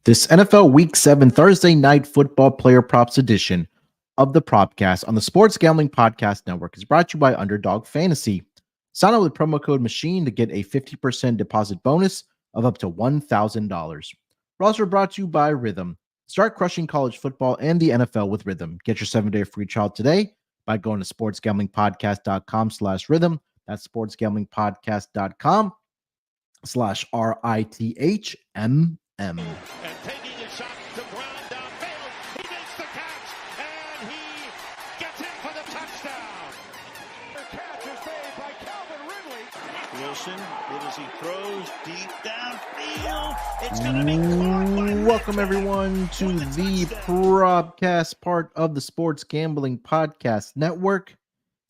This NFL Week 7 Thursday Night Football Player Props edition of the Propcast on the Sports Gambling Podcast Network is brought to you by Underdog Fantasy. Sign up with promo code MACHINE to get a 50% deposit bonus of up to $1,000. We're also brought to you by Rhythm. Start crushing college football and the NFL with Rhythm. Get your 7-day free trial today by going to sportsgamblingpodcast.com/rhythm. That's sportsgamblingpodcast.com/RITHMM. And taking a shot to Brown downfield. He makes the catch, and he gets in for the touchdown. The catch is made by Calvin Ridley. Wilson, good as he throws deep downfield. It's going to be caught. Welcome, everyone, to the Propcast, part of the Sports Gambling Podcast Network.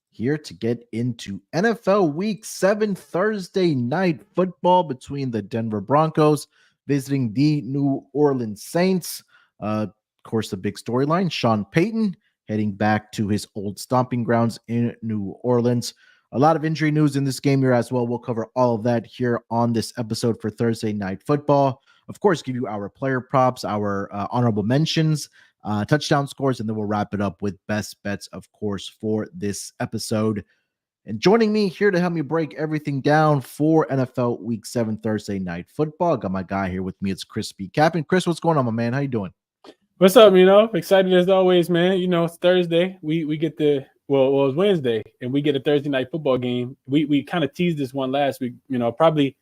Here to get into NFL Week 7 Thursday Night Football between the Denver Broncos visiting the New Orleans Saints. Of course, the big storyline, Sean Payton heading back to his old stomping grounds in New Orleans. A lot of injury news in this game here as well. We'll cover all of that here on this episode for Thursday Night Football. Of course, give you our player props, our honorable mentions, touchdown scores, and then we'll wrap it up with best bets, of course, for this episode. And joining me here to help me break everything down for NFL Week 7 Thursday Night Football, I got my guy here with me. It's ChrisBeCappinn. Chris, what's going on, my man? How you doing? What's up, Excited as always, man. It's Thursday. We get the it was Wednesday, and we get a Thursday night football game. We kind of teased this one last week, probably,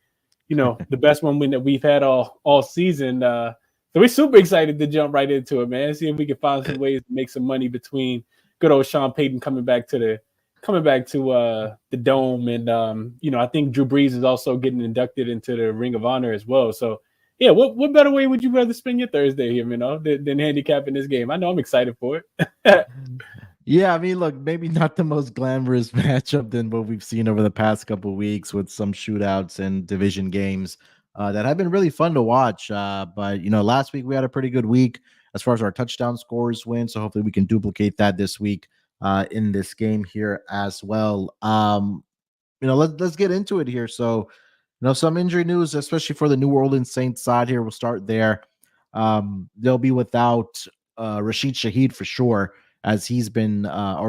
the best one that we've had all season. So we're super excited to jump right into it, man. See if we can find some ways to make some money between good old Sean Payton coming back to the dome, and I think Drew Brees is also getting inducted into the Ring of Honor as well. So yeah, what better way would you rather spend your Thursday here, than handicapping this game? I know I'm excited for it. Yeah, I mean, look, maybe not the most glamorous matchup than what we've seen over the past couple of weeks with some shootouts and division games that have been really fun to watch. But last week we had a pretty good week as far as our touchdown scores went, so hopefully we can duplicate that this week in this game here as well. Let's get into it here. So, some injury news, especially for the New Orleans Saints side here. We'll start there. They'll be without Rashid Shaheed for sure, as he's been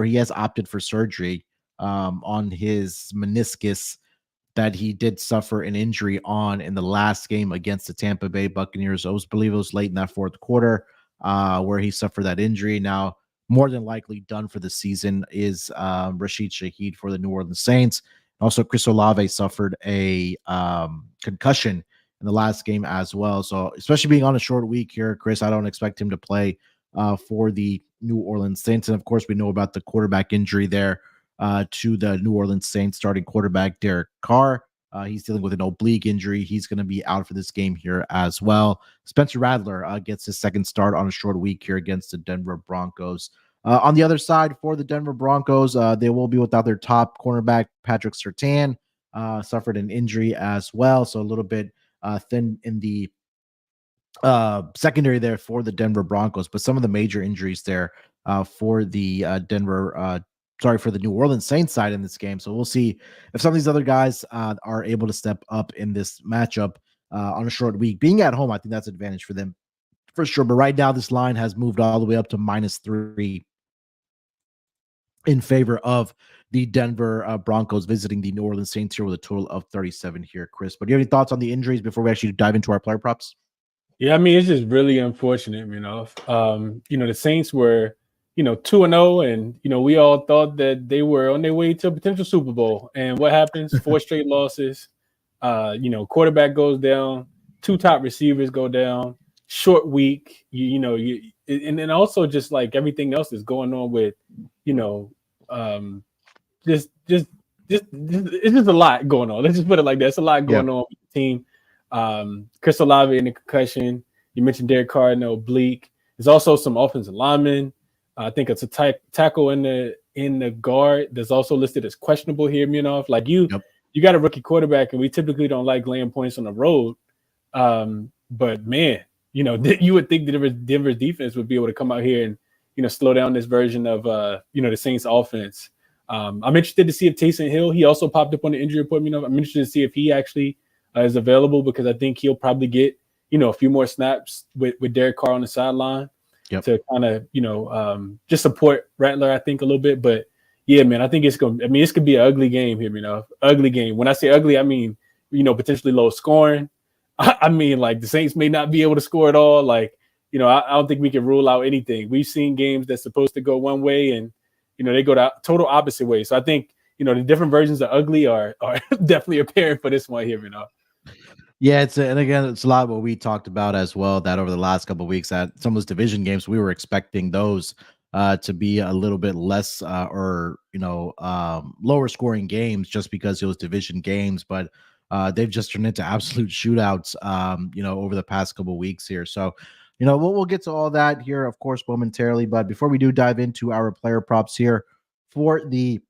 he has opted for surgery on his meniscus that he did suffer an injury on in the last game against the Tampa Bay Buccaneers. I believe it was late in that fourth quarter where he suffered that injury. Now, more than likely done for the season is Rashid Shaheed for the New Orleans Saints. Also, Chris Olave suffered a concussion in the last game as well. So, especially being on a short week here, Chris, I don't expect him to play for the New Orleans Saints. And of course, we know about the quarterback injury there to the New Orleans Saints starting quarterback Derek Carr. He's dealing with an oblique injury. He's going to be out for this game here as well. Spencer Rattler gets his second start on a short week here against the Denver Broncos. On the other side, for the Denver Broncos, they will be without their top cornerback, Patrick Surtain, suffered an injury as well. So a little bit thin in the secondary there for the Denver Broncos. But some of the major injuries there for the for the New Orleans Saints side in this game. So we'll see if some of these other guys are able to step up in this matchup on a short week. Being at home, I think that's an advantage for them for sure. But right now, this line has moved all the way up to -3 in favor of the Denver Broncos visiting the New Orleans Saints here with a total of 37 here, Chris. But do you have any thoughts on the injuries before we actually dive into our player props? Yeah, I mean, it's just really unfortunate, the Saints were, 2-0, and, we all thought that they were on their way to a potential Super Bowl. And what happens? 4 straight losses. Quarterback goes down, 2 top receivers go down, short week, and then also just like everything else is going on with, it's just a lot going on. Let's just put it like that. It's a lot going on with the team. Chris Olave in the concussion. You mentioned Derek Carr in the oblique. There's also some offensive linemen. I think it's a tackle in the guard that's also listed as questionable here, Like you got a rookie quarterback, and we typically don't like laying points on the road. But man, you would think that Denver's defense would be able to come out here and, slow down this version of, the Saints offense. I'm interested to see if Taysom Hill, he also popped up on the injury report. I'm interested to see if he actually is available, because I think he'll probably get a few more snaps with Derek Carr on the sideline to kind of, just support Rattler, I think, a little bit. But yeah, man, I think this could be an ugly game here, ugly game. When I say ugly, I mean, potentially low scoring. I mean, like the Saints may not be able to score at all. Like, I don't think we can rule out anything. We've seen games that's supposed to go one way and, they go the total opposite way. So I think, the different versions of ugly are definitely apparent for this one here, Yeah, and again, it's a lot what we talked about as well, that over the last couple of weeks that some of those division games, we were expecting those to be a little bit less lower scoring games just because it was division games, but they've just turned into absolute shootouts, over the past couple of weeks here. So, we'll get to all that here, of course, momentarily. But before we do dive into our player props here for the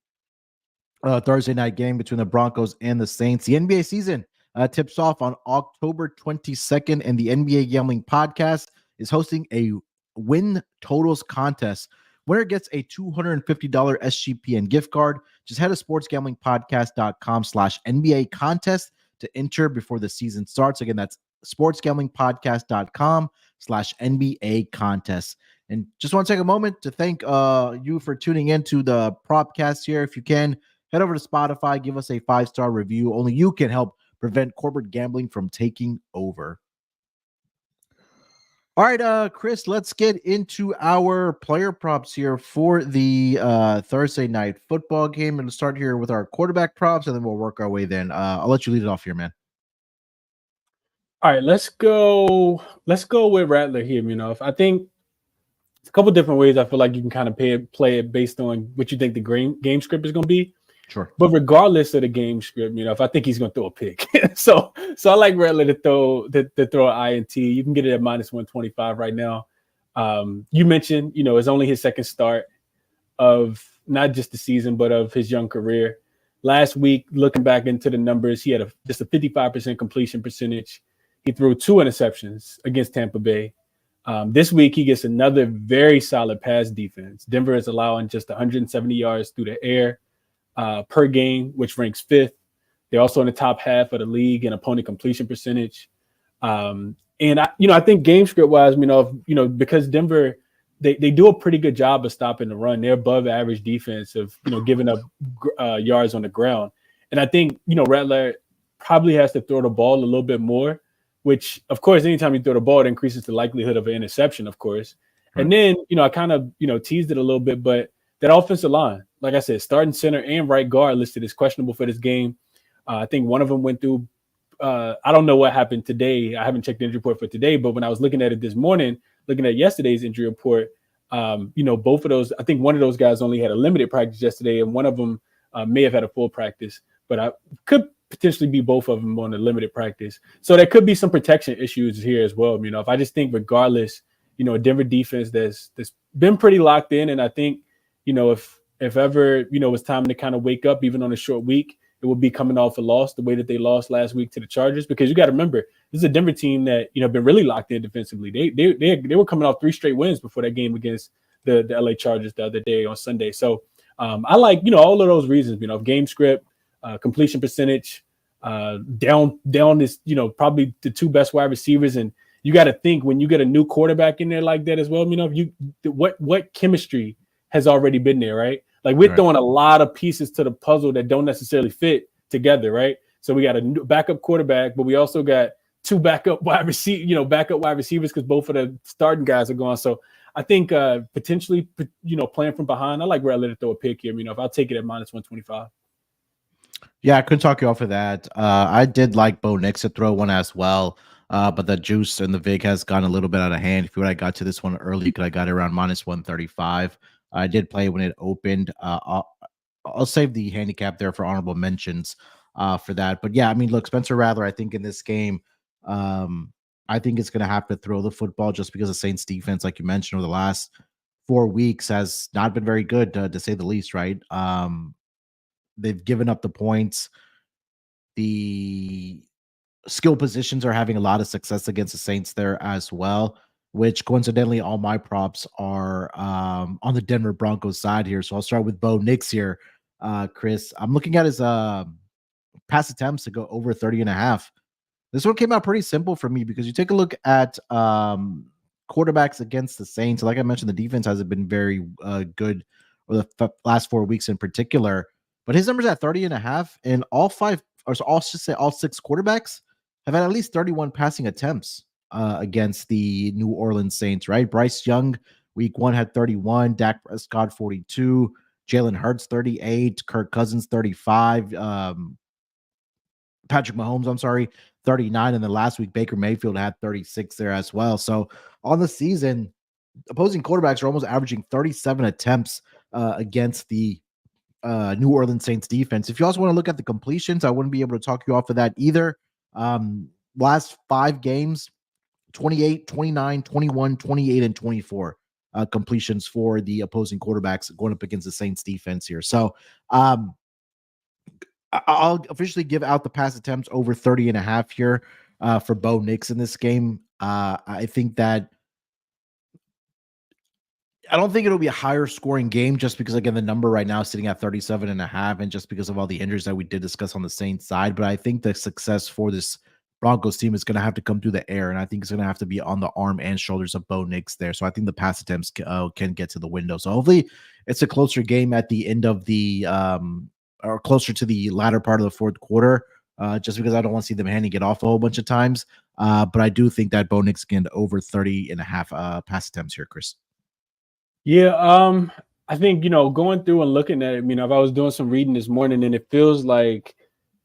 Thursday night game between the Broncos and the Saints, the NBA season tips off on October 22nd, and the NBA Gambling Podcast is hosting a win totals contest. Winner gets a $250 SGPN gift card. Just head to sportsgamblingpodcast.com/NBA contest to enter before the season starts. Again, that's sportsgamblingpodcast.com/NBA contest. And just want to take a moment to thank you for tuning into the Propcast here. If you can, head over to Spotify, give us a 5-star review. Only you can help prevent corporate gambling from taking over. All right, Chris, let's get into our player props here for the Thursday night football game. And we'll start here with our quarterback props, and then we'll work our way then. I'll let you lead it off here, man. All right, let's go with Rattler here, I think a couple different ways I feel like you can kind of play it based on what you think the game script is going to be. Sure. But regardless of the game script, if I think he's going to throw a pick. so I like Rattler to throw an INT. You can get it at -125 right now. You mentioned, it's only his second start of not just the season, but of his young career. Last week, looking back into the numbers, he had just a 55% completion percentage. He threw 2 interceptions against Tampa Bay. This week, he gets another very solid pass defense. Denver is allowing just 170 yards through the air per game, which ranks 5th. They're also in the top half of the league in opponent completion percentage. And I think game script wise, because Denver, they do a pretty good job of stopping the run. They're above average defense of, giving up yards on the ground. And I think, Rattler probably has to throw the ball a little bit more, which of course, anytime you throw the ball, it increases the likelihood of an interception, of course. Right. And then, I kind of, teased it a little bit, but that offensive line, like I said, starting center and right guard listed as questionable for this game. I think one of them went through. I don't know what happened today. I haven't checked the injury report for today, but when I was looking at it this morning, looking at yesterday's injury report, both of those, I think one of those guys only had a limited practice yesterday, and one of them may have had a full practice, but I could potentially be both of them on a limited practice. So there could be some protection issues here as well. If I just think regardless, a Denver defense that's been pretty locked in, and I think, if ever, it's time to kind of wake up, even on a short week, it would be coming off a loss the way that they lost last week to the Chargers, because you got to remember, this is a Denver team that, been really locked in defensively. They were coming off 3 straight wins before that game against the LA Chargers the other day on Sunday. So I like, all of those reasons, game script, completion percentage, down is, probably the 2 best wide receivers. And you got to think, when you get a new quarterback in there like that as well, what chemistry has already been there, right? Like we're throwing a lot of pieces to the puzzle that don't necessarily fit together, right? So we got a new backup quarterback, but we also got 2 backup wide receivers because both of the starting guys are gone. So I think potentially, playing from behind, I like Rattler to throw a pick here. If I'll take it at -125. Yeah, I couldn't talk you off of that. I did like Bo Nix to throw one as well. But the juice and the vig has gone a little bit out of hand. If you would have got to this one early, could I got it around -135. I did play when it opened. I'll save the handicap there for honorable mentions for that. But yeah, look, Spencer Rattler, I think in this game, I think it's going to have to throw the football just because the Saints defense, like you mentioned, over the last 4 weeks has not been very good, to say the least, right? They've given up the points. The skill positions are having a lot of success against the Saints there as well, which coincidentally all my props are on the Denver Broncos side here. So I'll start with Bo Nix here. Chris, I'm looking at his pass attempts to go over 30.5. This one came out pretty simple for me because you take a look at quarterbacks against the Saints. Like I mentioned, the defense hasn't been very good over the last 4 weeks in particular, but his numbers at 30.5, and all six quarterbacks have had at least 31 passing attempts against the New Orleans Saints, right? Bryce Young, week 1, had 31, Dak Prescott 42, Jalen Hurts 38, Kirk Cousins 35, Patrick Mahomes, I'm sorry, 39. And then last week, Baker Mayfield had 36 there as well. So on the season, opposing quarterbacks are almost averaging 37 attempts against the New Orleans Saints defense. If you also want to look at the completions, I wouldn't be able to talk you off of that either. Last 5 games, 28, 29, 21, 28, and 24 completions for the opposing quarterbacks going up against the Saints defense here. So I'll officially give out the pass attempts over 30.5 here for Bo Nix in this game. I think that I don't think it'll be a higher scoring game just because, again, the number right now is sitting at 37.5, and just because of all the injuries that we did discuss on the Saints side. But I think the success for this Broncos team is going to have to come through the air, and I think it's going to have to be on the arm and shoulders of Bo Nix there. So I think the pass attempts can get to the window. So hopefully it's a closer game at the end of the or closer to the latter part of the fourth quarter, just because I don't want to see them handing it off a whole bunch of times. But I do think that Bo Nix can over 30.5 pass attempts here, Chris. Yeah, I think, going through and looking at it, if I was doing some reading this morning, and it feels like,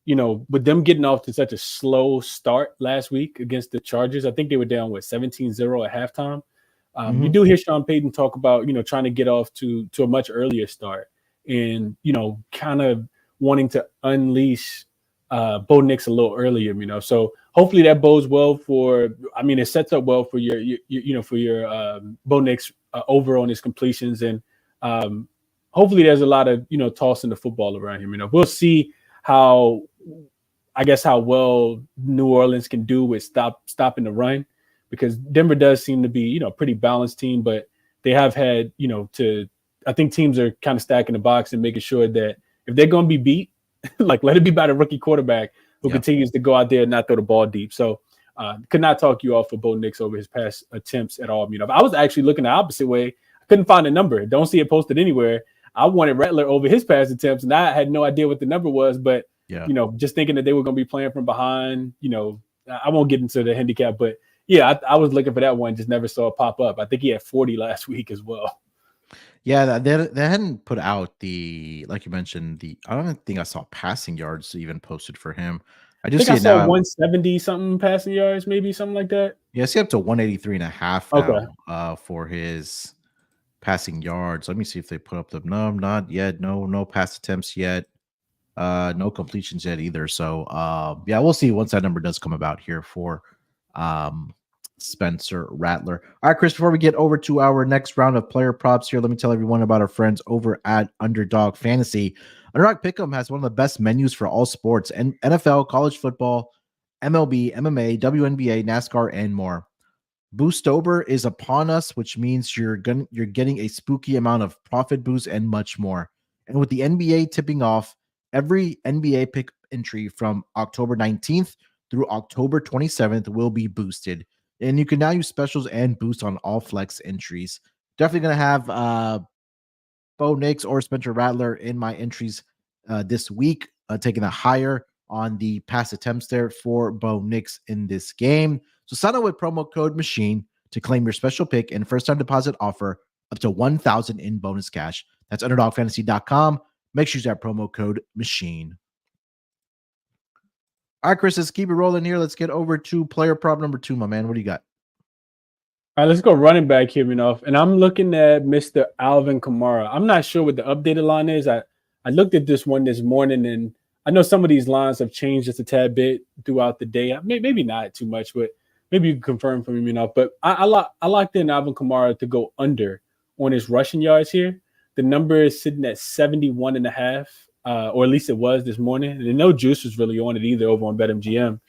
with them getting off to such a slow start last week against the Chargers, I think they were down with 17-0 at halftime. You do hear Sean Payton talk about, trying to get off to a much earlier start and, kind of wanting to unleash Bo Nix a little earlier, so hopefully that bodes well for, it sets up well for your Bo Nix over on his completions, and hopefully there's a lot of tossing the football around him. We'll see how well New Orleans can do with stopping the run, because Denver does seem to be a pretty balanced team, but they have had I think teams are kind of stacking the box and making sure that if they're going to be beat, like, let it be by the rookie quarterback who continues to go out there and not throw the ball deep. So could not talk you off for Bo Nix over his past attempts at all. I was actually looking the opposite way. I couldn't find a number. Don't see it posted anywhere. I wanted Rattler over his pass attempts, and I had no idea what the number was. But, just thinking that they were going to be playing from behind, I won't get into the handicap. But, yeah, I was looking for that one, just never saw it pop up. I think he had 40 last week as well. Yeah, they hadn't put out like you mentioned, I don't think I saw passing yards even posted for him. I just see I it saw now. 170 something passing yards, maybe something like that. Yeah, I see up to 183.5 now for his passing yards. Let me see if they put up no, not yet. No pass attempts yet. No completions yet either. So yeah, we'll see once that number does come about here for Spencer Rattler. All right, Chris, before we get over to our next round of player props here, let me tell everyone about our friends over at Underdog Fantasy. Underdog Pick'em has one of the best menus for all sports, and NFL, college football, MLB, MMA, WNBA, NASCAR, and more. Boostober is upon us, which means you're getting a spooky amount of profit boost and much more. And with the NBA tipping off, every NBA pick entry from October 19th through October 27th will be boosted. And you can now use specials and boost on all flex entries. Definitely going to have Bo Nix or Spencer Rattler in my entries this week, taking a higher on the pass attempts there for Bo Nix in this game. So sign up with promo code MACHINE to claim your special pick and first-time deposit offer up to $1,000 in bonus cash. That's UnderdogFantasy.com. Make sure you use that promo code MACHINE. All right, Chris, let's keep it rolling here. Let's get over to player prop number 2, my man. What do you got? All right, let's go running back here, and I'm looking at Mr. Alvin Kamara. I'm not sure what the updated line is. I looked at this one this morning, and I know some of these lines have changed just a tad bit throughout the day. Maybe not too much, but maybe you can confirm for me, But I locked in Alvin Kamara to go under on his rushing yards here. The number is sitting at 71.5. Or at least it was this morning. And no juice was really on it either over on BetMGM.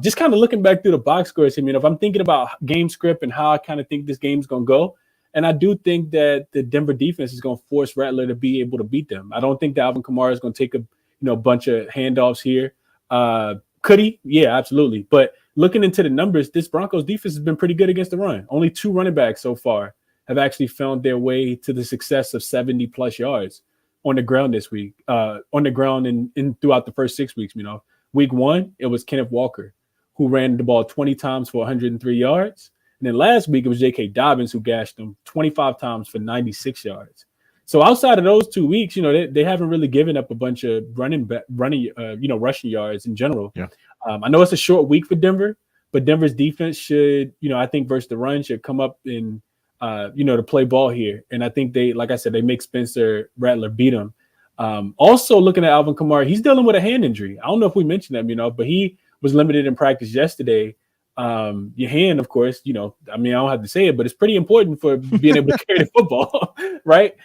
Just kind of looking back through the box scores, if I'm thinking about game script and how I kind of think this game's going to go, and I do think that the Denver defense is going to force Rattler to be able to beat them. I don't think that Alvin Kamara is going to take a bunch of handoffs here. Could he? Yeah, absolutely. But looking into the numbers, this Broncos defense has been pretty good against the run. Only 2 running backs so far have actually found their way to the success of 70 plus yards on the ground this week. On the ground and throughout the first 6 weeks, week 1, it was Kenneth Walker, who ran the ball 20 times for 103 yards. And then last week, it was J.K. Dobbins who gashed him 25 times for 96 yards. So outside of those 2 weeks, they haven't really given up a bunch of rushing yards in general. Yeah. I know it's a short week for Denver, but Denver's defense should, I think versus the run should come up and, to play ball here. And I think they, like I said, they make Spencer Rattler beat him. Also looking at Alvin Kamara, he's dealing with a hand injury. I don't know if we mentioned that, but he was limited in practice yesterday. Your hand, of course, I don't have to say it, but it's pretty important for being able to carry the football, right?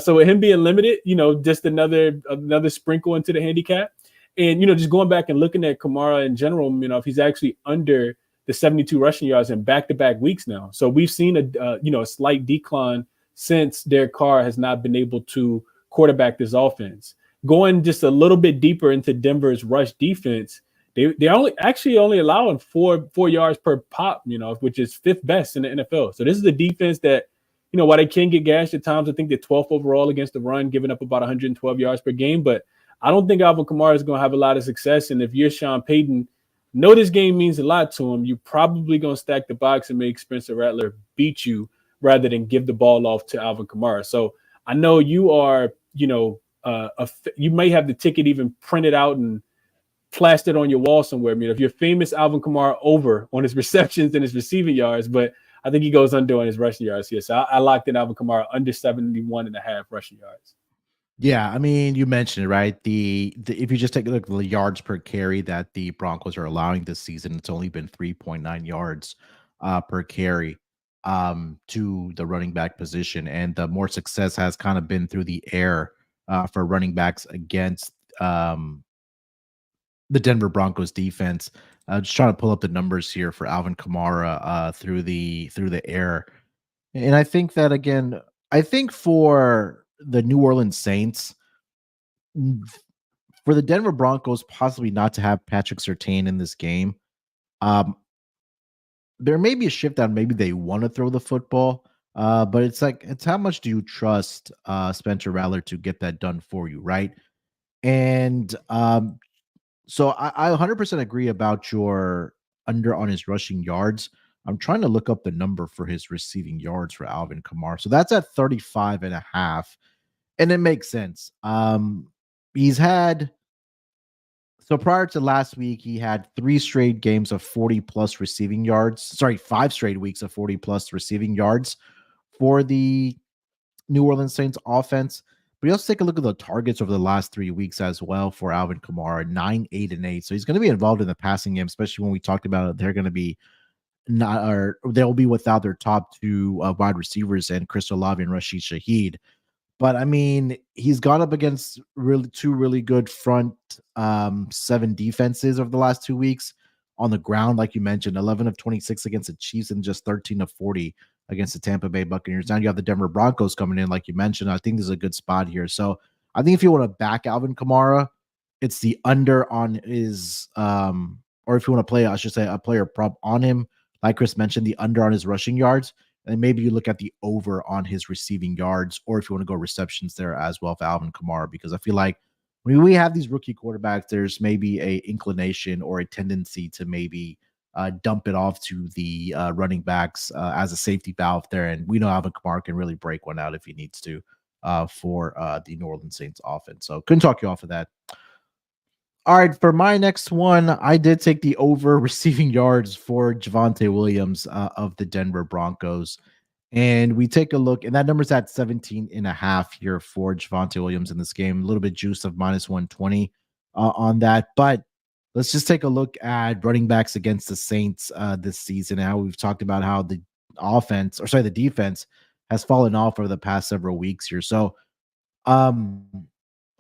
So with him being limited, just another sprinkle into the handicap. And, just going back and looking at Kamara in general, if he's actually under the 72 rushing yards in back-to-back weeks now. So we've seen a slight decline since Derek Carr has not been able to quarterback this offense. Going just a little bit deeper into Denver's rush defense, they're only allowing four yards per pop, which is 5th best in the NFL. So this is a defense that, while they can get gashed at times, I think they're 12th overall against the run, giving up about 112 yards per game. But I don't think Alvin Kamara is going to have a lot of success. And if you're Sean Payton, know this game means a lot to him. You're probably going to stack the box and make Spencer Rattler beat you rather than give the ball off to Alvin Kamara. So I know you are, you may have the ticket even printed out and plastered on your wall somewhere. If you're famous Alvin Kamara over on his receptions and his receiving yards, but I think he goes under on his rushing yards here. So I locked in Alvin Kamara under 71.5 rushing yards. Yeah, you mentioned it, right? The if you just take a look at the yards per carry that the Broncos are allowing this season, it's only been 3.9 yards per carry to the running back position, and the more success has kind of been through the air for running backs against the Denver Broncos defense. Just trying to pull up the numbers here for Alvin Kamara through the air, and I think that again, for the New Orleans Saints, for the Denver Broncos possibly not to have Patrick Surtain in this game, there may be a shift that maybe they want to throw the football, but it's how much do you trust Spencer Rattler to get that done for you, right? And so I 100% agree about your under on his rushing yards. I'm trying to look up the number for his receiving yards for Alvin Kamara. So that's at 35.5. And it makes sense. He's had, so prior to last week, he had 3 straight games of 40 plus receiving yards. Sorry, 5 straight weeks of 40 plus receiving yards for the New Orleans Saints offense. But you also take a look at the targets over the last 3 weeks as well for Alvin Kamara, 9, 8, and 8. So he's going to be involved in the passing game, especially when we talked about it. They're going to be they'll be without their top 2 wide receivers and Chris Olave and Rashid Shaheed. But he's gone up against 2 really good front 7 defenses over the last 2 weeks on the ground, like you mentioned, 11 of 26 against the Chiefs and just 13 of 40 against the Tampa Bay Buccaneers. Now you have the Denver Broncos coming in, like you mentioned. I think this is a good spot here. So I think if you want to back Alvin Kamara, it's the under on his, or if you want to play, I should say, a player prop on him, like Chris mentioned, the under on his rushing yards. And maybe you look at the over on his receiving yards, or if you want to go receptions there as well for Alvin Kamara, because I feel like when we have these rookie quarterbacks, there's maybe a inclination or a tendency to maybe dump it off to the running backs as a safety valve there. And we know Alvin Kamara can really break one out if he needs to for the New Orleans Saints offense. So couldn't talk you off of that. All right, for my next one, I did take the over receiving yards for Javonte Williams of the Denver Broncos. And we take a look, and that number's at 17.5 here for Javonte Williams in this game. A little bit juice of minus 120 on that. But let's just take a look at running backs against the Saints this season. How we've talked about how the defense has fallen off over the past several weeks here. So,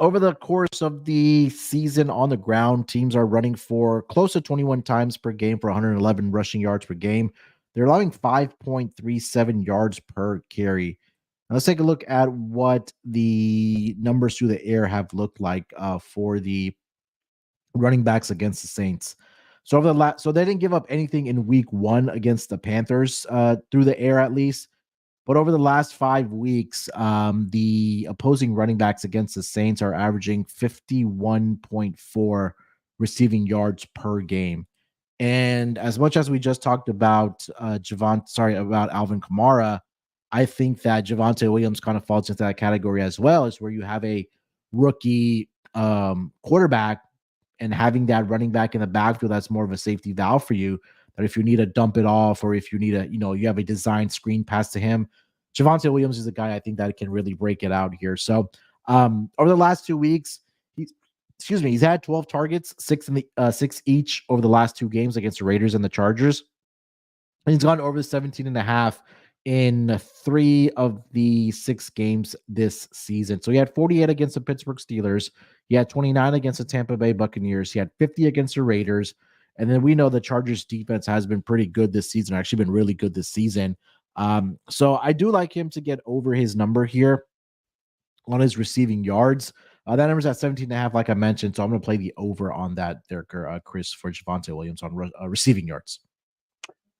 over the course of the season on the ground, teams are running for close to 21 times per game for 111 rushing yards per game. They're allowing 5.37 yards per carry. Now let's take a look at what the numbers through the air have looked like for the running backs against the Saints. So so they didn't give up anything in week 1 against the Panthers through the air at least. But over the last 5 weeks, the opposing running backs against the Saints are averaging 51.4 receiving yards per game. And as much as we just talked about about Alvin Kamara, I think that Javonte Williams kind of falls into that category as well, is where you have a rookie quarterback and having that running back in the backfield that's more of a safety valve for you. That if you need to dump it off, or if you need you have a designed screen pass to him, Javonte Williams is a guy I think that can really break it out here. So over the last 2 weeks, he's had 12 targets, 6 each over the last 2 games against the Raiders and the Chargers. And he's gone over the 17.5 in 3 of the 6 games this season. So he had 48 against the Pittsburgh Steelers. He had 29 against the Tampa Bay Buccaneers. He had 50 against the Raiders. And then we know the Chargers defense has been pretty good this season, actually been really good this season. So I do like him to get over his number here on his receiving yards. That number's at 17.5, like I mentioned. So I'm going to play the over on that there, Chris, for Javonte Williams on receiving yards.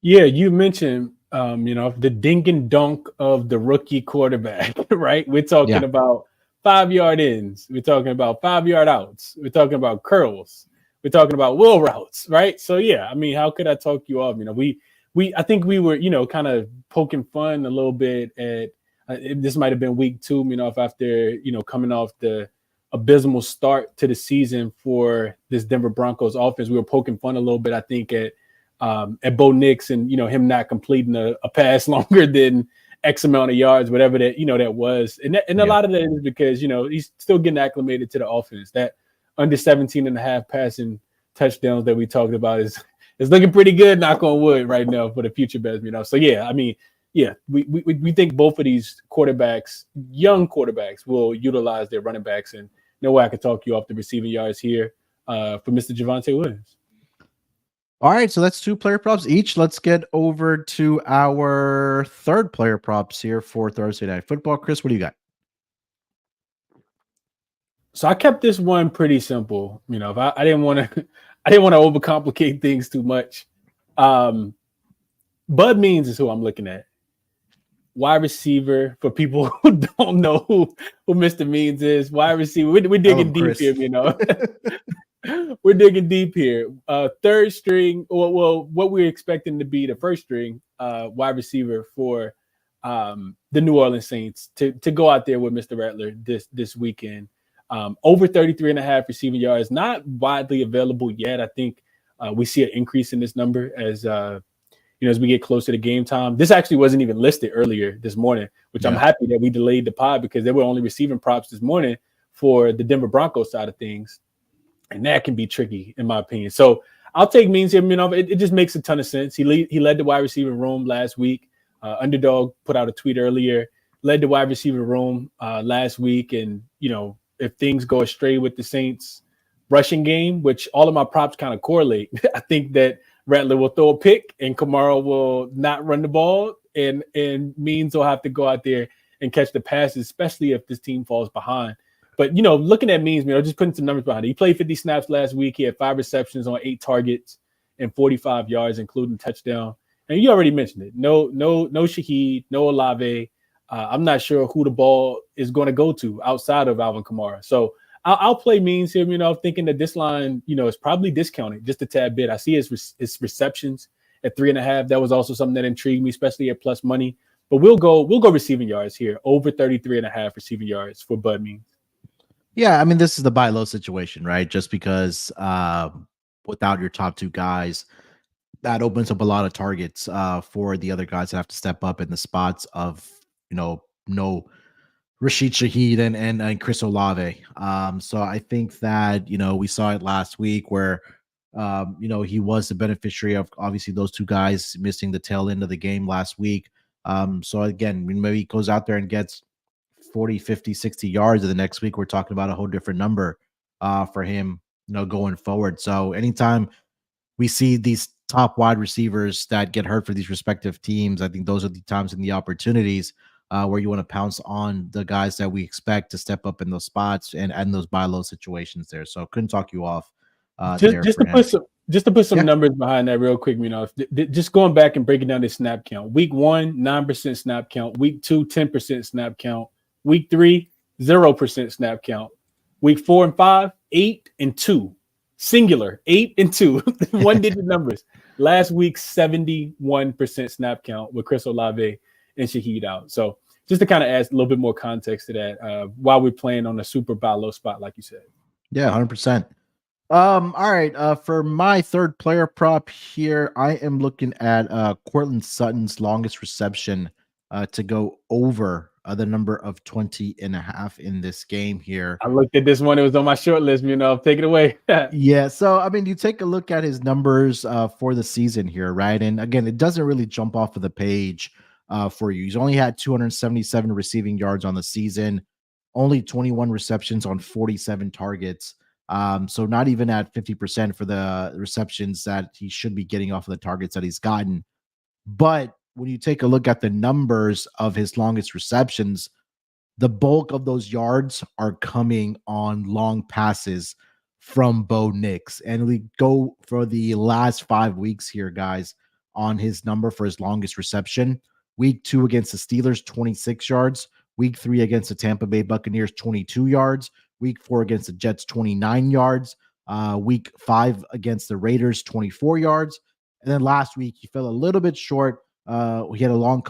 Yeah, you mentioned, the dink and dunk of the rookie quarterback, right? We're talking about 5-yard ins. We're talking about 5-yard outs. We're talking about curls. We're talking about wheel routes, right? So, yeah, I mean, how could I talk you off? I think we were, kind of poking fun a little bit at this might have been week 2, after, coming off the abysmal start to the season for this Denver Broncos offense. We were poking fun a little bit, I think, at Bo Nix and, him not completing a pass longer than X amount of yards, whatever that, that was. And a lot of that is because, he's still getting acclimated to the offense. That under 17.5 passing touchdowns that we talked about is looking pretty good, knock on wood, right now for the future bets, So, yeah, I mean, yeah, we think both of these quarterbacks, young quarterbacks, will utilize their running backs. And no way I could talk you off the receiving yards here for Mr. Javonte Williams. All right, so that's 2 player props each. Let's get over to our third player props here for Thursday Night Football. Chris, what do you got? So I kept this one pretty simple. If I didn't want to overcomplicate things too much. Bud Means is who I'm looking at. Wide receiver, for people who don't know who Mr. Means is. Wide receiver. We're digging deep here, We're digging deep here. Third string, well, what we're expecting to be the first string wide receiver for the New Orleans Saints to go out there with Mr. Rattler this weekend. Over 33.5 receiving yards, not widely available yet. I think we see an increase in this number as as we get closer to game time. This actually wasn't even listed earlier this morning, which I'm happy that we delayed the pod because they were only receiving props this morning for the Denver Broncos side of things. And that can be tricky, in my opinion. So I'll take Means here. It just makes a ton of sense. He led the wide receiver room last week. Underdog put out a tweet earlier, led the wide receiver room last week. And, if things go astray with the Saints rushing game, which all of my props kind of correlate, I think that Rattler will throw a pick and Kamara will not run the ball. And Means will have to go out there and catch the passes, especially if this team falls behind. But, looking at Means, just putting some numbers behind it. He played 50 snaps last week. He had 5 receptions on 8 targets and 45 yards, including touchdown. And you already mentioned it. No Shaheed, no Olave. I'm not sure who the ball is going to go to outside of Alvin Kamara. So I'll play Means here, thinking that this line, is probably discounted just a tad bit. I see his receptions at 3.5. That was also something that intrigued me, especially at plus money. But we'll go receiving yards here, over 33.5 receiving yards for Bud Means. Yeah, I mean, this is the buy low situation, right? Just because without your top 2 guys, that opens up a lot of targets for the other guys that have to step up in the spots of, no Rashid Shaheed and Chris Olave. So I think that, we saw it last week where, he was the beneficiary of obviously those 2 guys missing the tail end of the game last week. So again, maybe he goes out there and gets 40, 50, 60 yards, and the next week we're talking about a whole different number for him, going forward. So anytime we see these top wide receivers that get hurt for these respective teams, I think those are the times and the opportunities where you want to pounce on the guys that we expect to step up in those spots and those buy low situations there. So couldn't talk you off Just to put some Yeah. numbers behind that real quick, just going back and breaking down the snap count. Week 1, 9% snap count. Week 2, 10% snap count. Week 3, 0% snap count. Week 4 and 5, 8 and 2. Singular, 8 and 2. One-digit numbers. Last week, 71% snap count with Chris Olave and Shaheed out. So just to kind of add a little bit more context to that, while we're playing on a super buy low spot, like you said. Yeah, 100%. All right. For my third player prop here, I am looking at Courtland Sutton's longest reception to go over the number of 20.5 in this game here. I looked at this one. It was on my short list, take it away. Yeah. So, I mean, you take a look at his numbers for the season here, right? And again, it doesn't really jump off of the page for you. He's only had 277 receiving yards on the season, only 21 receptions on 47 targets. So not even at 50% for the receptions that he should be getting off of the targets that he's gotten. But when you take a look at the numbers of his longest receptions, the bulk of those yards are coming on long passes from Bo Nix. And we go for the last 5 weeks here, guys, on his number for his longest reception. Week 2 against the Steelers, 26 yards. Week 3 against the Tampa Bay Buccaneers, 22 yards. Week 4 against the Jets, 29 yards. Week 5 against the Raiders, 24 yards. And then last week, he fell a little bit short. He had a long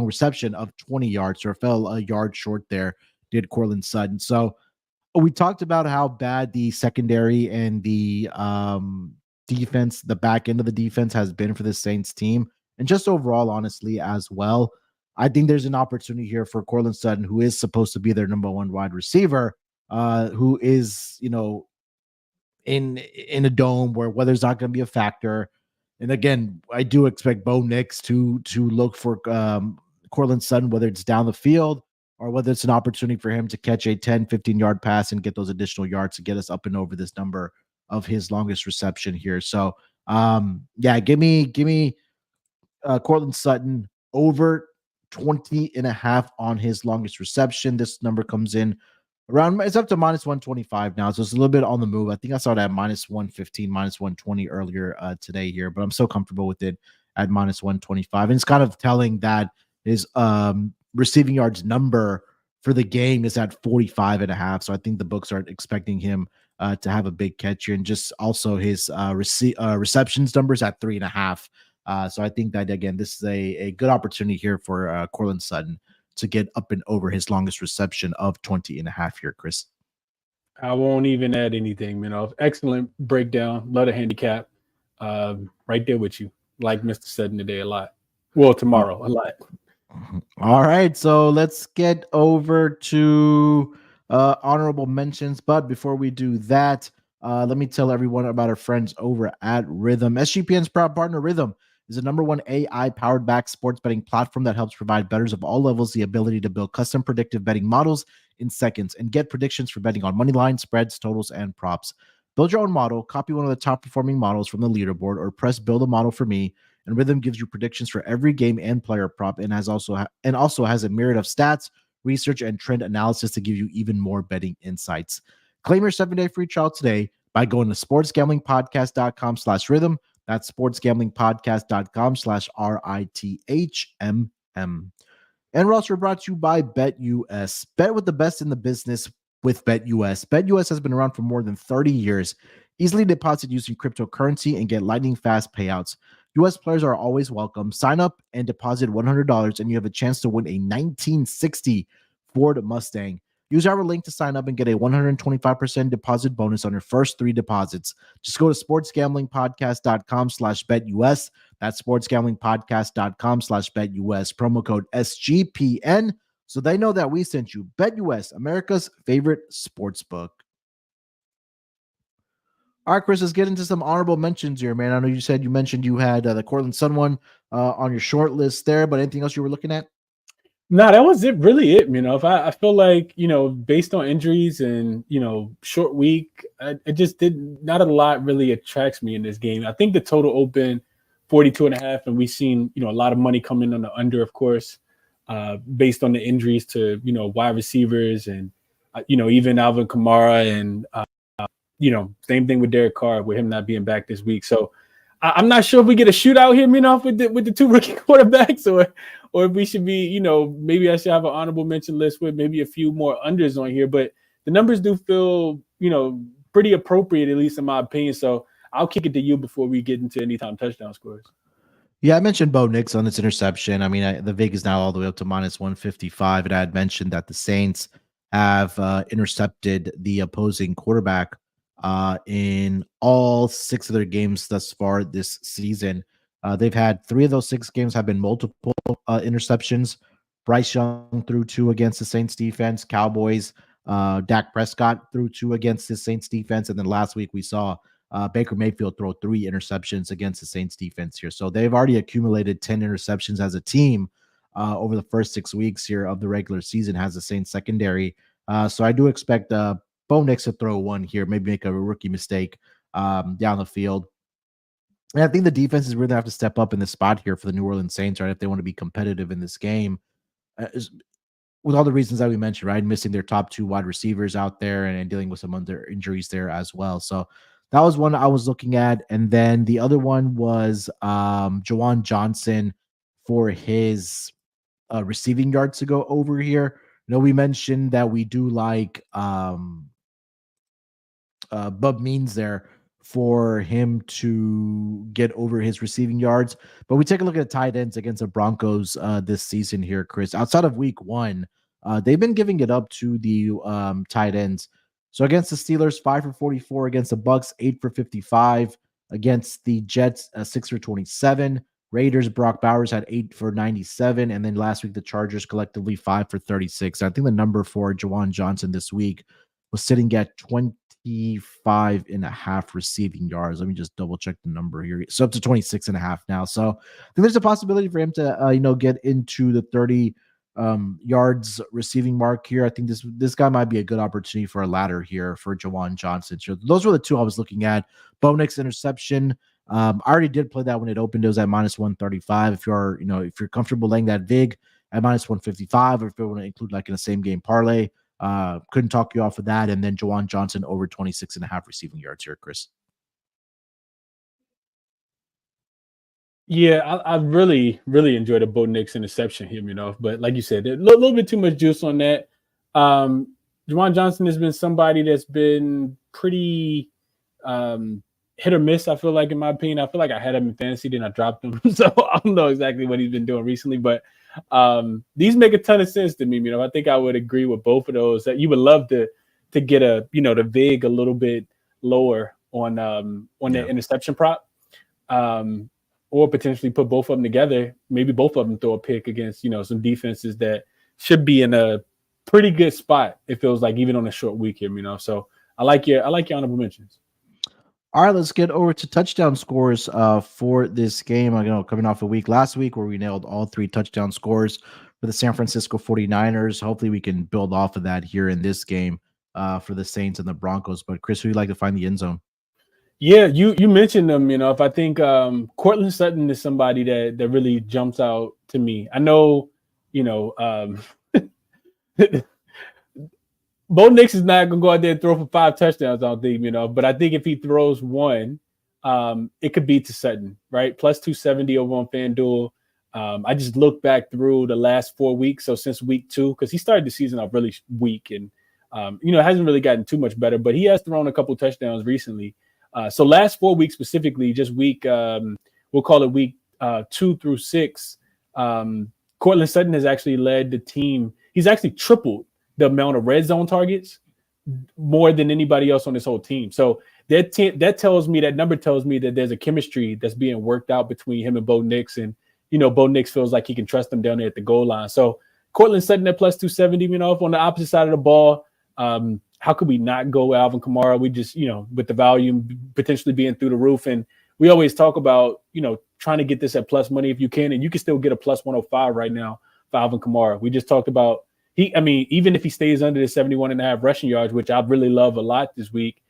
reception of 20 yards, or fell a yard short there, did Courtland Sutton. So we talked about how bad the secondary and the defense, the back end of the defense, has been for the Saints team. And just overall, honestly, as well. I think there's an opportunity here for Courtland Sutton, who is supposed to be their number 1 wide receiver, who is, in a dome where weather's not going to be a factor. And again, I do expect Bo Nix to look for Courtland Sutton, whether it's down the field or whether it's an opportunity for him to catch a 10, 15-yard pass and get those additional yards to get us up and over this number of his longest reception here. So, give me Courtland Sutton over 20.5 on his longest reception. This number comes in around, it's up to minus 125 now, so it's a little bit on the move. I think I saw it at minus 115, minus 120 earlier today here, but I'm so comfortable with it at minus 125. And it's kind of telling that his receiving yards number for the game is at 45.5. So I think the books are expecting him to have a big catch here, and just also his receptions numbers at 3.5. So I think that, again, this is a good opportunity here for Courtland Sutton to get up and over his longest reception of 20.5 here, Chris. I won't even add anything, Excellent breakdown. Love the handicap. Right there with you. Like Mr. Sutton today a lot. Well, tomorrow a lot. All right. So let's get over to honorable mentions. But before we do that, let me tell everyone about our friends over at Rhythm. SGPN's proud partner, Rhythm, is the #1 AI-powered back sports betting platform that helps provide bettors of all levels the ability to build custom predictive betting models in seconds and get predictions for betting on money lines, spreads, totals, and props. Build your own model, copy one of the top-performing models from the leaderboard, or press Build a Model for Me, and Rhythm gives you predictions for every game and player prop, and also has a myriad of stats, research, and trend analysis to give you even more betting insights. Claim your 7-day free trial today by going to sportsgamblingpodcast.com/rhythm. That's sportsgamblingpodcast.com/RITHMM. And we're also brought to you by BetUS. Bet with the best in the business with BetUS. BetUS has been around for more than 30 years. Easily deposit using cryptocurrency and get lightning-fast payouts. U.S. players are always welcome. Sign up and deposit $100, and you have a chance to win a 1960 Ford Mustang. Use our link to sign up and get a 125% deposit bonus on your first 3 deposits. Just go to sportsgamblingpodcast.com/BetUS. That's sportsgamblingpodcast.com/BetUS. Promo code SGPN, so they know that we sent you. BetUS, America's favorite sportsbook. All right, Chris, let's get into some honorable mentions here, man. I know you said you mentioned you had the Courtland Sutton one on your short list there, but anything else you were looking at? No, that was it. Really, it. I feel like based on injuries and short week, I just did not a lot really attracts me in this game. I think the total opened 42.5, and we've seen a lot of money come in on the under, of course, based on the injuries to wide receivers and even Alvin Kamara and Same thing with Derek Carr with him not being back this week. So I'm not sure if we get a shootout here, with the two rookie quarterbacks, or if we should be, maybe I should have an honorable mention list with maybe a few more unders on here. But the numbers do feel, pretty appropriate, at least in my opinion. So I'll kick it to you before we get into anytime touchdown scores. Yeah, I mentioned Bo Nix on this interception. I mean, the VIG is now all the way up to -155, and I had mentioned that the Saints have intercepted the opposing quarterback in all 6 of their games thus far this season. They've had 3 of those 6 games have been multiple interceptions. Bryce Young threw 2 against the Saints defense. Cowboys, Dak Prescott threw 2 against the Saints defense. And then last week we saw Baker Mayfield throw 3 interceptions against the Saints defense here. So they've already accumulated 10 interceptions as a team over the first 6 weeks here of the regular season, has the Saints secondary. So I do expect Bo Nix to throw 1 here, maybe make a rookie mistake down the field. And I think the defense is really have to step up in this spot here for the New Orleans Saints, right? If they want to be competitive in this game, with all the reasons that we mentioned, right? Missing their top 2 wide receivers out there and dealing with some other injuries there as well. So that was one I was looking at. And then the other one was Juwan Johnson for his receiving yards to go over here. We mentioned that we do like Bub Means there for him to get over his receiving yards. But we take a look at tight ends against the Broncos this season here, Chris. Outside of week 1, they've been giving it up to the tight ends. So against the Steelers, 5 for 44. Against the Bucks, 8 for 55. Against the Jets, 6 for 27. Raiders, Brock Bowers had 8 for 97. And then last week, the Chargers collectively 5 for 36. I think the number for Juwan Johnson this week was sitting at 25.5 receiving yards. Let me just double check the number here. So up to 26.5 now. So I think there's a possibility for him to, get into the 30 yards receiving mark here. I think this guy might be a good opportunity for a ladder here for Juwan Johnson. So those were the 2 I was looking at. Bo Nix interception. I already did play that when it opened. It was at -135. If you're comfortable laying that VIG at -155, or if you want to include like in a same game parlay, couldn't talk you off of that. And then Juwan Johnson over 26.5 receiving yards here, Chris. Yeah, I really, really enjoyed the Bo Nix interception here, but like you said, a little bit too much juice on that. Juwan Johnson has been somebody that's been pretty hit or miss, I feel like, in my opinion. I feel like I had him in fantasy, then I dropped him. So I don't know exactly what he's been doing recently, but these make a ton of sense to me. I think I would agree with both of those, that you would love to get the VIG a little bit lower on the interception prop. Or potentially put both of them together. Maybe both of them throw a pick against, some defenses that should be in a pretty good spot, it feels like, even on a short week here, So I like your honorable mentions. All right, let's get over to touchdown scores for this game. Coming off a week last week where we nailed all 3 touchdown scores for the San Francisco 49ers. Hopefully we can build off of that here in this game for the Saints and the Broncos. But Chris, who would you like to find the end zone? Yeah, you mentioned them. If I think Courtland Sutton is somebody that really jumps out to me. I know, Bo Nix is not gonna go out there and throw for 5 touchdowns, I don't think, but I think if he throws 1, it could be to Sutton, right? Plus 270 over on FanDuel. I just looked back through the last 4 weeks, so since week 2, because he started the season off really weak, and it hasn't really gotten too much better, but he has thrown a couple touchdowns recently. So last 4 weeks specifically, just week, we'll call it week 2 through 6, Courtland Sutton has actually led the team. He's actually tripled the amount of red zone targets more than anybody else on this whole team. So that tells me, that number tells me that there's a chemistry that's being worked out between him and Bo Nix. And, Bo Nix feels like he can trust him down there at the goal line. So Courtland Sutton at plus 270, on the opposite side of the ball. How could we not go Alvin Kamara? We just, with the volume potentially being through the roof. And we always talk about, trying to get this at plus money if you can. And you can still get a plus 105 right now for Alvin Kamara. We just talked about even if he stays under the 71.5 rushing yards, which I really love a lot this week,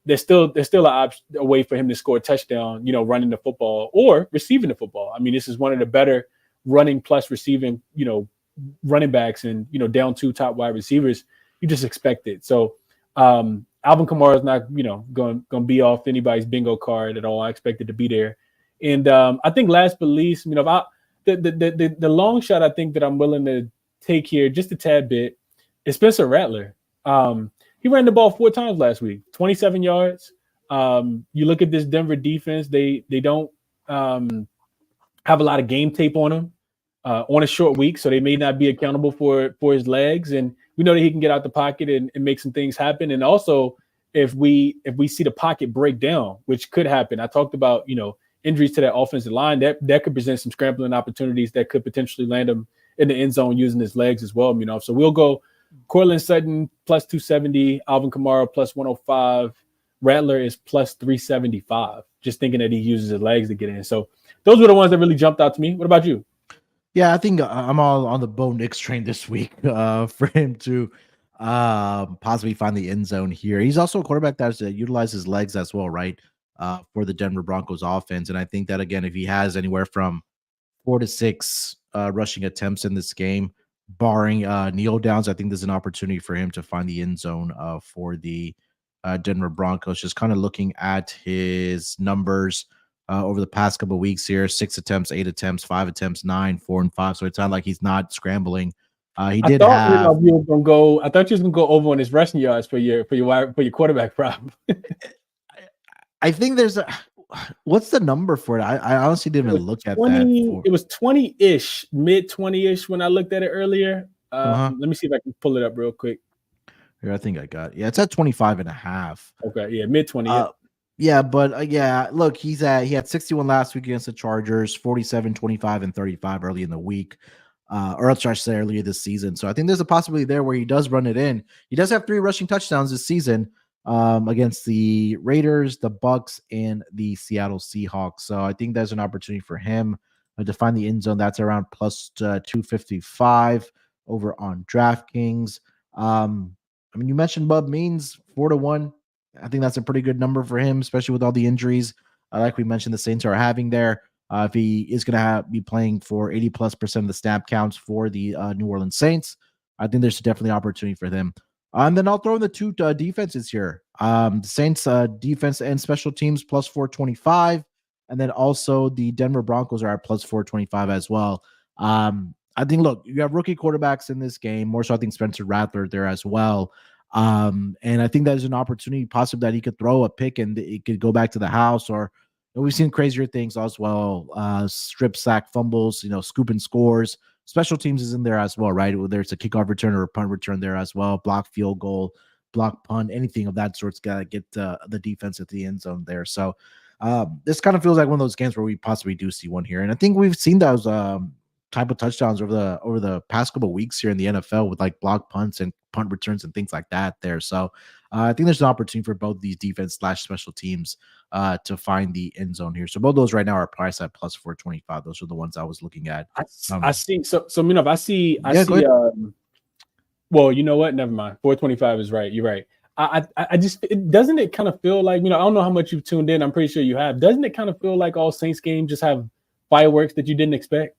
there's still a way for him to score a touchdown, running the football or receiving the football. This is one of the better running plus receiving, running backs and, down 2 top wide receivers. You just expect it. So I Alvin Kamara is not, going to be off anybody's bingo card at all. I expect it to be there. And I think last but least, the long shot I think that I'm willing to take here just a tad bit is Spencer Rattler. He ran the ball 4 times last week, 27 yards. You look at this Denver defense, they don't have a lot of game tape on him on a short week, so they may not be accountable for his legs. And we know that he can get out the pocket and make some things happen. And also, if we see the pocket break down, which could happen, I talked about injuries to that offensive line that could present some scrambling opportunities that could potentially land him in the end zone using his legs as well. So we'll go Cortland Sutton plus 270, Alvin Kamara plus 105, Rattler is plus 375. Just thinking that he uses his legs to get in. So those were the ones that really jumped out to me. What about you? Yeah, I think I'm all on the Bo Nix train this week for him to possibly find the end zone here. He's also a quarterback that utilizes his legs as well, right? For the Denver Broncos offense. And I think that, again, if he has anywhere from 4 to 6 rushing attempts in this game, barring kneel downs, I think there's an opportunity for him to find the end zone for the Denver Broncos. Just kind of looking at his numbers over the past couple of weeks here: 6 attempts, 8 attempts, 5 attempts, 9, 4, and 5. So it sounded like he's not scrambling. I thought you were gonna go over on his rushing yards for your quarterback prop. I think there's what's the number for it? I honestly didn't even look at that. It was 20-ish, mid 20-ish when I looked at it earlier. Let me see if I can pull it up real quick. Here, I think I got it. Yeah, it's at 25.5. Okay, yeah, mid 20. Yeah, but look, he had 61 last week against the Chargers, 47, 25, and 35 early in the week. Or else I should say earlier this season. So I think there's a possibility there where he does run it in. He does have 3 rushing touchdowns this season against the Raiders, the Bucks, and the Seattle Seahawks. So I think there's an opportunity for him to find the end zone. That's around plus 255 over on DraftKings. You mentioned Bub Means 4-1. I think that's a pretty good number for him, especially with all the injuries. Like we mentioned, the Saints are having there. If he is going to be playing for 80+% of the snap counts for the New Orleans Saints, I think there's definitely opportunity for them. And then I'll throw in the 2 defenses here. The Saints defense and special teams plus 425. And then also the Denver Broncos are at plus 425 as well. I think, look, you have rookie quarterbacks in this game. More so, I think Spencer Rattler there as well. And I think there's an opportunity possibly that he could throw a pick and it could go back to the house. Or we've seen crazier things as well. Strip sack fumbles, scooping scores. Special teams is in there as well, right? Whether it's a kickoff return or a punt return there as well. Block field goal, block punt, anything of that sort's got to get the defense at the end zone there. So this kind of feels like one of those games where we possibly do see one here. And I think we've seen those type of touchdowns over the past couple of weeks here in the NFL with like block punts and punt returns and things like that there. So I think there's an opportunity for both these defense/special teams to find the end zone here. So both those right now are priced at plus 425. Those are the ones I was looking at. I see. So Munaf, I see. Well, you know what? Never mind. 425 is right. You're right. I just doesn't it kind of feel like, I don't know how much you've tuned in. I'm pretty sure you have. Doesn't it kind of feel like all Saints games just have fireworks that you didn't expect?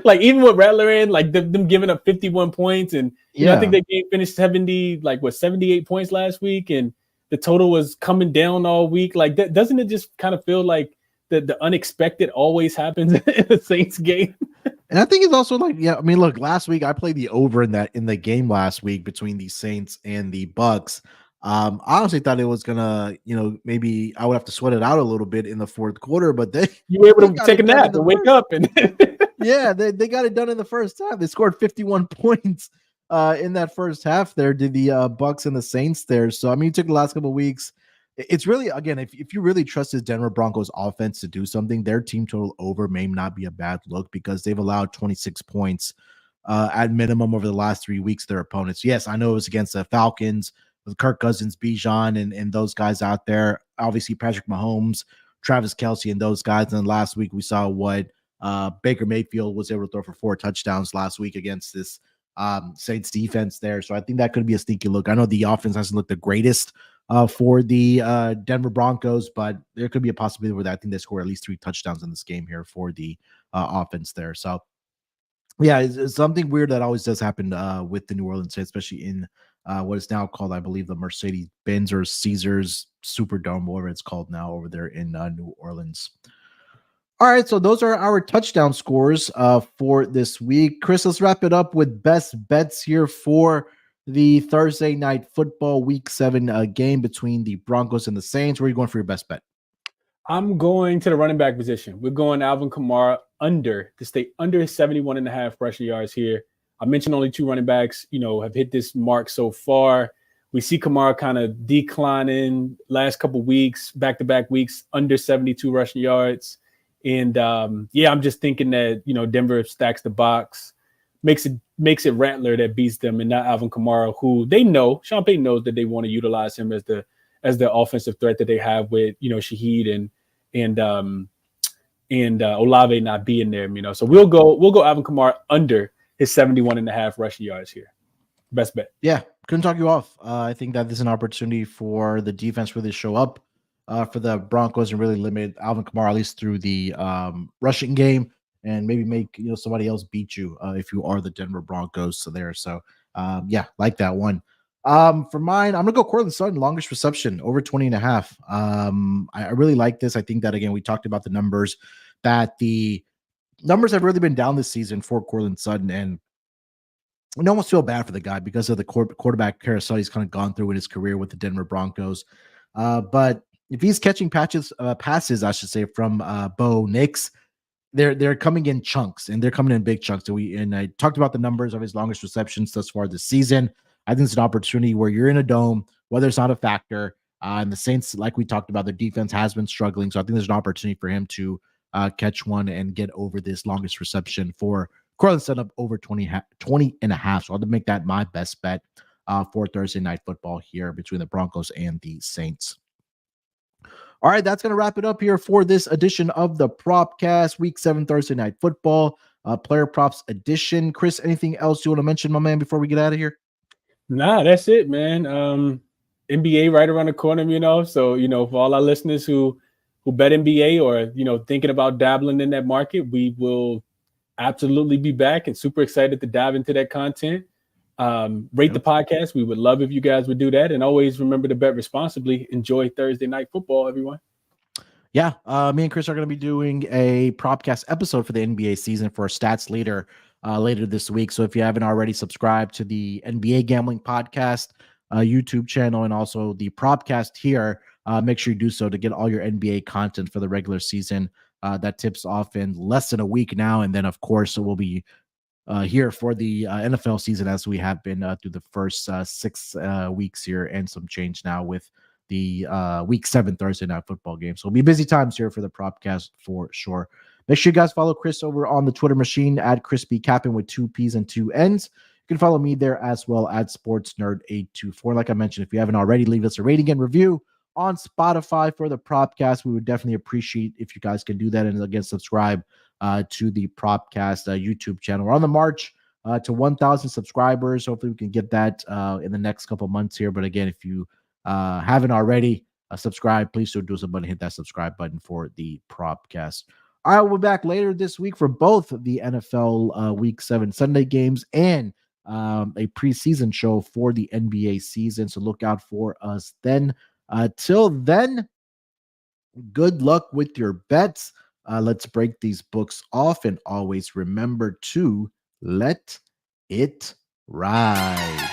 Like even with Rattler in, like them giving up 51 points, and I think that game finished 78 points last week, and the total was coming down all week. Like that, doesn't it just kind of feel like the unexpected always happens in the Saints game? And I think it's also like, look, last week I played the over in the game last week between the Saints and the Bucks. I honestly thought it was gonna, maybe I would have to sweat it out a little bit in the fourth quarter, but you were able to take a nap and wake up and yeah, they got it done in the first half. They scored 51 points in that first half there, did the Bucks and the Saints there. So you took the last couple of weeks. It's really, again, if you really trust this Denver Broncos offense to do something, their team total over may not be a bad look because they've allowed 26 points at minimum over the last 3 weeks to their opponents. Yes, I know it was against the Falcons with Kirk Cousins, Bijan, and those guys out there. Obviously, Patrick Mahomes, Travis Kelce, and those guys. And then last week we saw what Baker Mayfield was able to throw for 4 touchdowns last week against this Saints defense there. So I think that could be a sneaky look. I know the offense hasn't looked the greatest for the Denver Broncos, but there could be a possibility where I think they score at least 3 touchdowns in this game here for the offense there. So yeah, it's something weird that always does happen with the New Orleans Saints, especially in what is now called, I believe, the Mercedes-Benz or Caesars Superdome, whatever it's called now over there in New Orleans. All right, so those are our touchdown scores for this week. Chris, let's wrap it up with best bets here for the Thursday night football week 7 game between the Broncos and the Saints. Where are you going for your best bet? I'm going to the running back position. We're going Alvin Kamara to stay under 71.5 rushing yards here. I mentioned only 2 running backs, have hit this mark so far. We see Kamara kind of declining last couple weeks, back-to-back weeks, under 72 rushing yards. And I'm just thinking that, Denver stacks the box, makes it Rattler that beats them and not Alvin Kamara, who they know, Sean Payton knows that they want to utilize him as the offensive threat that they have with, Shaheed and Olave not being there, So we'll go Alvin Kamara under his 71.5 rushing yards here. Best bet. Yeah, couldn't talk you off. I think that this is an opportunity for the defense to really show up for the Broncos and really limit Alvin Kamara at least through the rushing game and maybe make somebody else beat you if you are the Denver Broncos there. So like that one. For mine, I'm gonna go Courtland Sutton, longest reception over 20.5. I really like this. I think that again we talked about the numbers that the numbers have really been down this season for Courtland Sutton, and I almost feel bad for the guy because of the quarterback carousel he's kind of gone through in his career with the Denver Broncos. But if he's catching passes, I should say, from Bo Nix, they're coming in chunks, and they're coming in big chunks. And I talked about the numbers of his longest receptions thus far this season. I think it's an opportunity where you're in a dome, weather's not a factor. And the Saints, like we talked about, their defense has been struggling. So I think there's an opportunity for him to catch one and get over this longest reception for Courtland Sutton up over 20.5. So I'll make that my best bet for Thursday night football here between the Broncos and the Saints. All right, that's going to wrap it up here for this edition of the Propcast, Week 7 Thursday night football, player props edition. Chris, anything else you want to mention, my man, before we get out of here? Nah, that's it, man. NBA right around the corner, So, for all our listeners who bet NBA or, thinking about dabbling in that market, we will absolutely be back and super excited to dive into that content. Rate the podcast. We would love if you guys would do that. And always remember to bet responsibly. Enjoy Thursday night football, everyone. Yeah, me and Chris are going to be doing a Propcast episode for the NBA season for a stats leader later this week. So if you haven't already subscribed to the NBA Gambling Podcast YouTube channel and also the Propcast here, make sure you do so to get all your NBA content for the regular season. That tips off in less than a week now. And then, of course, we'll be here for the NFL season as we have been through the first 6 weeks here and some change now with the Week 7 Thursday night football game. So it'll be busy times here for the Propcast for sure. Make sure you guys follow Chris over on the Twitter machine at ChrisBeCappinn with 2 P's and 2 N's. You can follow me there as well at SportsNerd824. Like I mentioned, if you haven't already, leave us a rating and review on Spotify for the Propcast. We would definitely appreciate if you guys can do that. And again, subscribe to the Propcast YouTube channel. We're on the march to 1,000 subscribers. Hopefully we can get that in the next couple months here. But again, if you haven't already subscribed, please do so, hit that subscribe button for the Propcast. All right, we'll be back later this week for both the NFL Week 7 Sunday games and a preseason show for the NBA season. So look out for us then. Till then, good luck with your bets. Let's break these books off and always remember to let it ride.